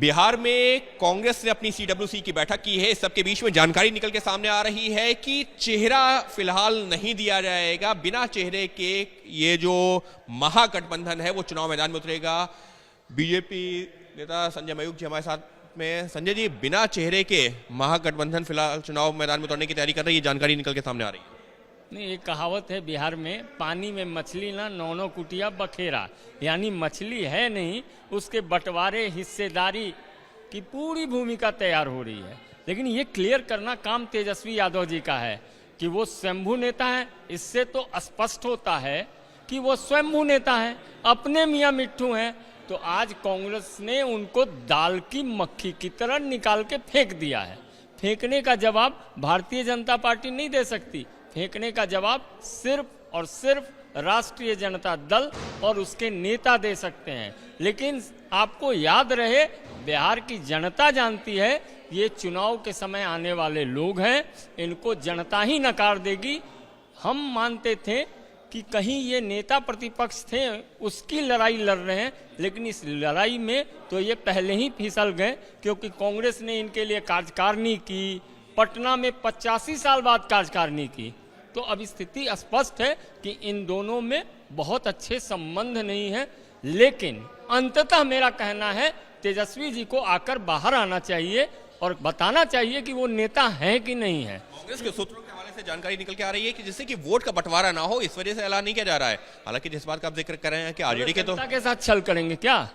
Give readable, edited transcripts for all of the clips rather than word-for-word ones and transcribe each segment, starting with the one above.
बिहार में कांग्रेस ने अपनी सीडब्ल्यूसी की बैठक की है। इस सबके बीच में जानकारी निकल के सामने आ रही है कि चेहरा फिलहाल नहीं दिया जाएगा। बिना चेहरे के ये जो महागठबंधन है वो चुनाव मैदान में उतरेगा। बीजेपी नेता संजय मयूख जी हमारे साथ में। संजय जी, बिना चेहरे के महागठबंधन फिलहाल चुनाव मैदान में उतरने की तैयारी कर रही है, जानकारी निकल के सामने आ रही है। नहीं, एक कहावत है बिहार में, पानी में मछली ना नौनो कुटिया बखेरा, यानी मछली है नहीं, उसके बंटवारे हिस्सेदारी की पूरी भूमिका तैयार हो रही है। लेकिन ये क्लियर करना काम तेजस्वी यादव जी का है कि वो स्वयंभू नेता है। इससे तो स्पष्ट होता है कि वो स्वयंभू नेता है, अपने मियाँ मिट्ठू हैं। तो आज कांग्रेस ने उनको दाल की मक्खी की तरह निकाल के फेंक दिया है। फेंकने का जवाब भारतीय जनता पार्टी नहीं दे सकती। फेंकने का जवाब सिर्फ और सिर्फ राष्ट्रीय जनता दल और उसके नेता दे सकते हैं। लेकिन आपको याद रहे, बिहार की जनता जानती है ये चुनाव के समय आने वाले लोग हैं, इनको जनता ही नकार देगी। हम मानते थे कि कहीं ये नेता प्रतिपक्ष थे उसकी लड़ाई लड़ रहे हैं, लेकिन इस लड़ाई में तो ये पहले ही फिसल गए, क्योंकि कांग्रेस ने इनके लिए कार्यकारिणी की, पटना में 85 साल बाद कार्यकारिणी की। तो अब स्थिति स्पष्ट है कि इन दोनों में बहुत अच्छे संबंध नहीं है। लेकिन अंततः मेरा कहना है तेजस्वी जी को आकर बाहर आना चाहिए और बताना चाहिए कि वो नेता हैं कि नहीं है। कांग्रेस के सूत्रों के हवाले से जानकारी निकल के आ रही है कि जिससे कि वोट का बंटवारा ना हो, इस वजह से ऐलान नहीं किया जा रहा है। हालांकि जिस बात का आप जिक्र कर रहे हैं कि आरजेडी के तो जनता के साथ छल करेंगे क्या?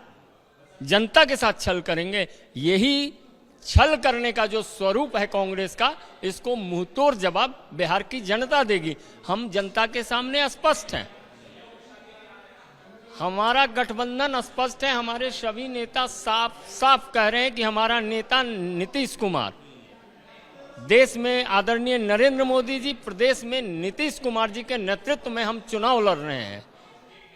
जनता के साथ छल करेंगे। यही छल करने का जो स्वरूप है कांग्रेस का, इसको मुंहतोड़ जवाब बिहार की जनता देगी। हम जनता के सामने स्पष्ट हैं, हमारा गठबंधन स्पष्ट है। हमारे सभी नेता साफ साफ कह रहे हैं कि हमारा नेता नीतीश कुमार, देश में आदरणीय नरेंद्र मोदी जी, प्रदेश में नीतीश कुमार जी के नेतृत्व में हम चुनाव लड़ रहे हैं।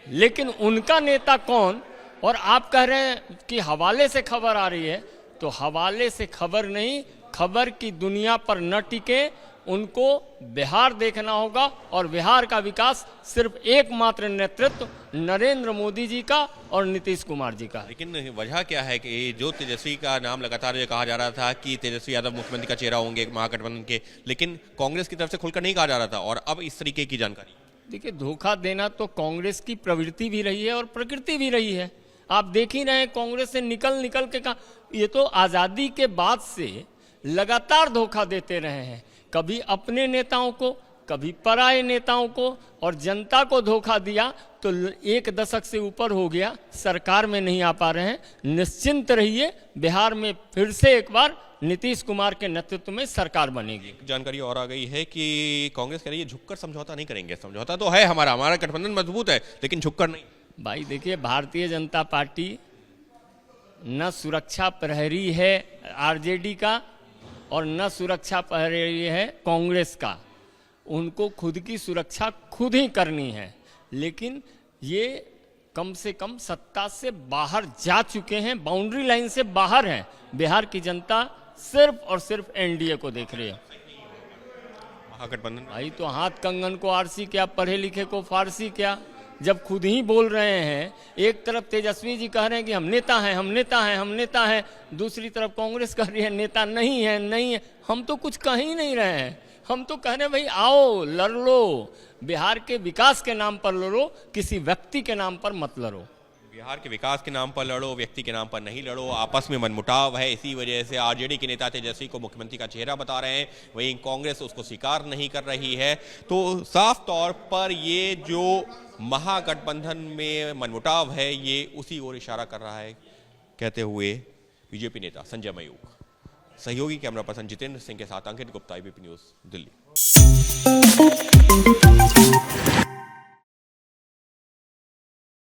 लेकिन उनका नेता कौन? और आप कह रहे हैं कि हवाले से खबर आ रही है, तो हवाले से खबर नहीं, खबर की दुनिया पर न टिके, उनको बिहार देखना होगा। और बिहार का विकास सिर्फ एकमात्र नेतृत्व नरेंद्र मोदी जी का और नीतीश कुमार जी का। लेकिन वजह क्या है कि जो तेजस्वी का नाम लगातार ये कहा जा रहा था कि तेजस्वी यादव मुख्यमंत्री का चेहरा होंगे महागठबंधन के, लेकिन कांग्रेस की तरफ से खुलकर नहीं कहा जा रहा था, और अब इस तरीके की जानकारी। देखिए, धोखा देना तो कांग्रेस की प्रवृत्ति भी रही है और प्रकृति भी रही है। आप देख ही रहे हैं, कांग्रेस से निकल के कहा, ये तो आज़ादी के बाद से लगातार धोखा देते रहे हैं। कभी अपने नेताओं को, कभी पराये नेताओं को, और जनता को धोखा दिया तो 1 दशक से ऊपर हो गया, सरकार में नहीं आ पा रहे हैं। निश्चिंत रहिए, बिहार में फिर से एक बार नीतीश कुमार के नेतृत्व में सरकार बनेगी। जानकारी और आ गई है कि कांग्रेस कह रही है झुककर समझौता नहीं करेंगे। समझौता तो है, हमारा गठबंधन मजबूत है, लेकिन झुककर नहीं। भाई देखिए, भारतीय जनता पार्टी न सुरक्षा प्रहरी है आरजेडी का और न सुरक्षा प्रहरी है कांग्रेस का। उनको खुद की सुरक्षा खुद ही करनी है। लेकिन ये कम से कम सत्ता से बाहर जा चुके हैं, बाउंड्री लाइन से बाहर हैं। बिहार की जनता सिर्फ और सिर्फ एनडीए को देख रही है। महागठबंधन भाई तो हाथ कंगन को आरसी क्या, पढ़े लिखे को फारसी क्या, जब खुद ही बोल रहे हैं। एक तरफ तेजस्वी जी कह रहे हैं कि हम नेता हैं, हम नेता हैं, हम नेता हैं, दूसरी तरफ कांग्रेस कह रही है नेता नहीं है, नहीं है। हम तो कुछ कह ही नहीं रहे हैं। हम तो कह रहे हैं भाई आओ लड़ लो, बिहार के विकास के नाम पर लड़ो, किसी व्यक्ति के नाम पर मत लड़ो। बिहार के विकास के नाम पर लड़ो, व्यक्ति के नाम पर नहीं लड़ो। आपस में मनमुटाव है, इसी वजह से आरजेडी के नेता तेजस्वी को मुख्यमंत्री का चेहरा बता रहे हैं, वहीं कांग्रेस उसको स्वीकार नहीं कर रही है। तो साफ तौर पर ये जो महागठबंधन में मनमुटाव है, ये उसी ओर इशारा कर रहा है, कहते हुए बीजेपी नेता संजय मयूख। सहयोगी कैमरा पर्सन जितेंद्र सिंह के साथ अंकित गुप्ता, एबीपी न्यूज़, दिल्ली।